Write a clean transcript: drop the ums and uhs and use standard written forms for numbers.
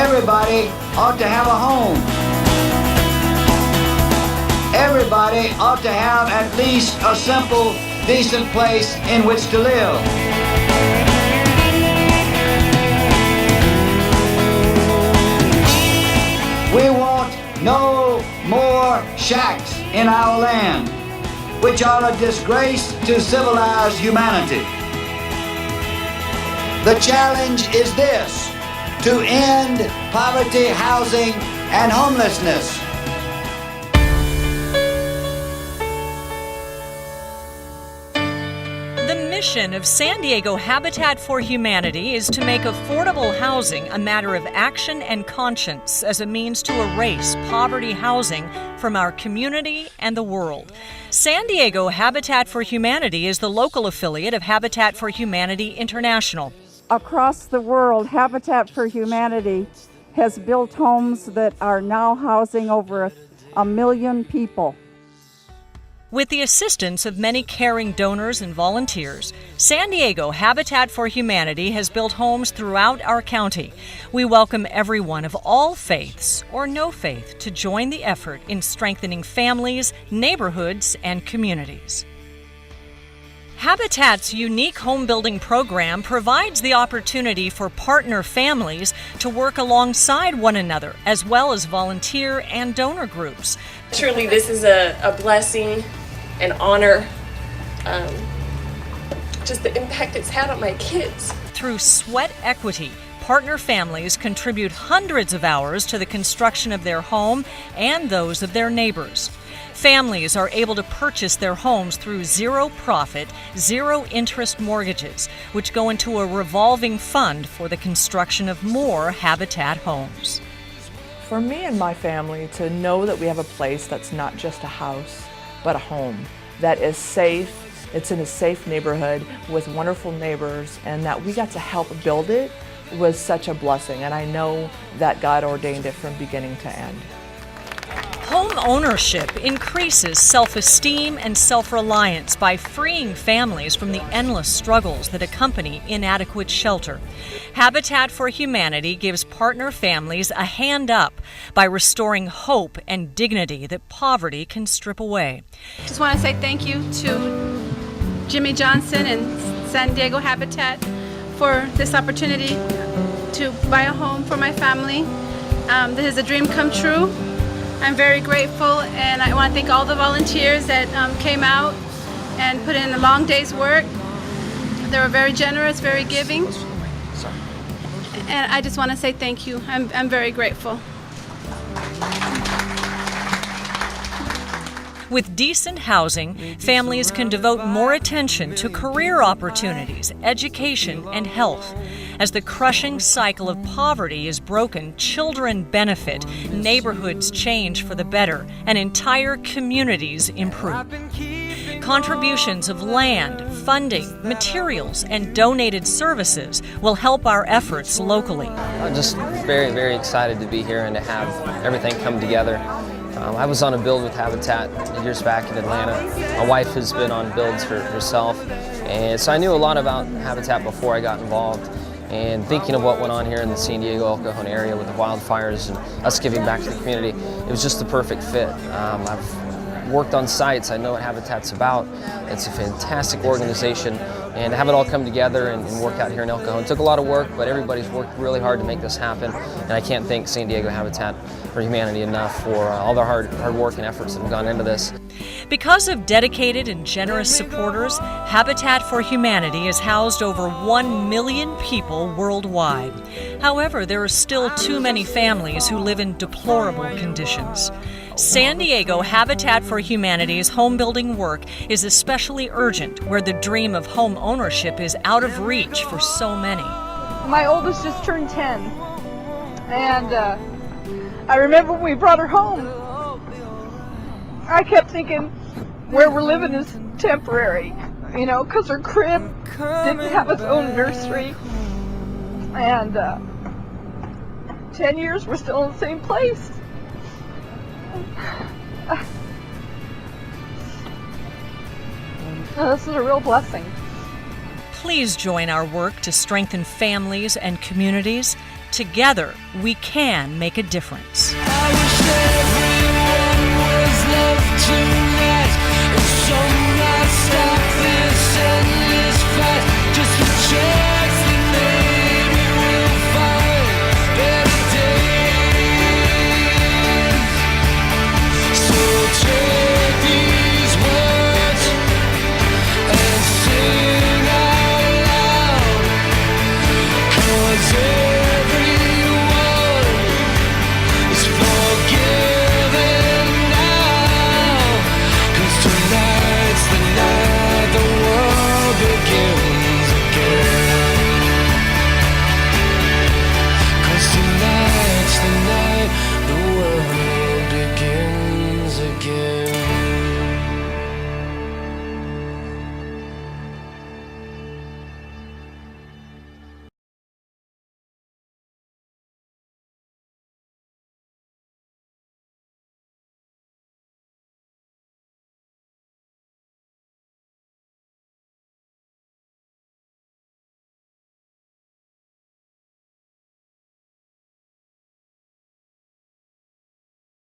Everybody ought to have a home. Everybody ought to have at least a simple, decent place in which to live. We want no more shacks in our land, which are a disgrace to civilized humanity. The challenge is this: to end poverty, housing, and homelessness. The mission of San Diego Habitat for Humanity is to make affordable housing a matter of action and conscience as a means to erase poverty housing from our community and the world. San Diego Habitat for Humanity is the local affiliate of Habitat for Humanity International. Across the world, Habitat for Humanity has built homes that are now housing over a million people. With the assistance of many caring donors and volunteers, San Diego Habitat for Humanity has built homes throughout our county. We welcome everyone of all faiths or no faith to join the effort in strengthening families, neighborhoods, and communities. Habitat's unique home building program provides the opportunity for partner families to work alongside one another, as well as volunteer and donor groups. Truly, this is a blessing, an honor, just the impact it's had on my kids. Through Sweat Equity, partner families contribute hundreds of hours to the construction of their home and those of their neighbors. Families are able to purchase their homes through zero-profit, zero-interest mortgages, which go into a revolving fund for the construction of more Habitat homes. For me and my family to know that we have a place that's not just a house, but a home that is safe, it's in a safe neighborhood with wonderful neighbors, and that we got to help build it was such a blessing, and I know that God ordained it from beginning to end. Home ownership increases self-esteem and self-reliance by freeing families from the endless struggles that accompany inadequate shelter. Habitat for Humanity gives partner families a hand up by restoring hope and dignity that poverty can strip away. Just want to say thank you to Jimmy Johnson and San Diego Habitat for this opportunity to buy a home for my family. This is a dream come true. I'm very grateful, and I want to thank all the volunteers that came out and put in a long day's work. They were very generous, very giving, and I just want to say thank you. I'm very grateful. With decent housing, families can devote more attention to career opportunities, education, and health. As the crushing cycle of poverty is broken, children benefit, neighborhoods change for the better, and entire communities improve. Contributions of land, funding, materials, and donated services will help our efforts locally. I'm just very, very excited to be here and to have everything come together. I was on a build with Habitat years back in Atlanta. My wife has been on builds herself, and so I knew a lot about Habitat before I got involved. And thinking of what went on here in the San Diego, El Cajon area with the wildfires and us giving back to the community, it was just the perfect fit. I've worked on sites, I know what Habitat's about. It's a fantastic organization, and to have it all come together and work out here in El Cajon. It took a lot of work, but everybody's worked really hard to make this happen, and I can't thank San Diego Habitat for Humanity enough for all their hard work and efforts that have gone into this. Because of dedicated and generous supporters, Habitat for Humanity has housed over 1 million people worldwide. However, there are still too many families who live in deplorable conditions. San Diego Habitat for Humanity's home building work is especially urgent where the dream of home ownership is out of reach for so many. My oldest just turned 10, and I remember when we brought her home, I kept thinking where we're living is temporary, you know, because her crib didn't have its own nursery, and 10 years we're still in the same place. This is a real blessing. Please join our work to strengthen families and communities. Together, we can make a difference. I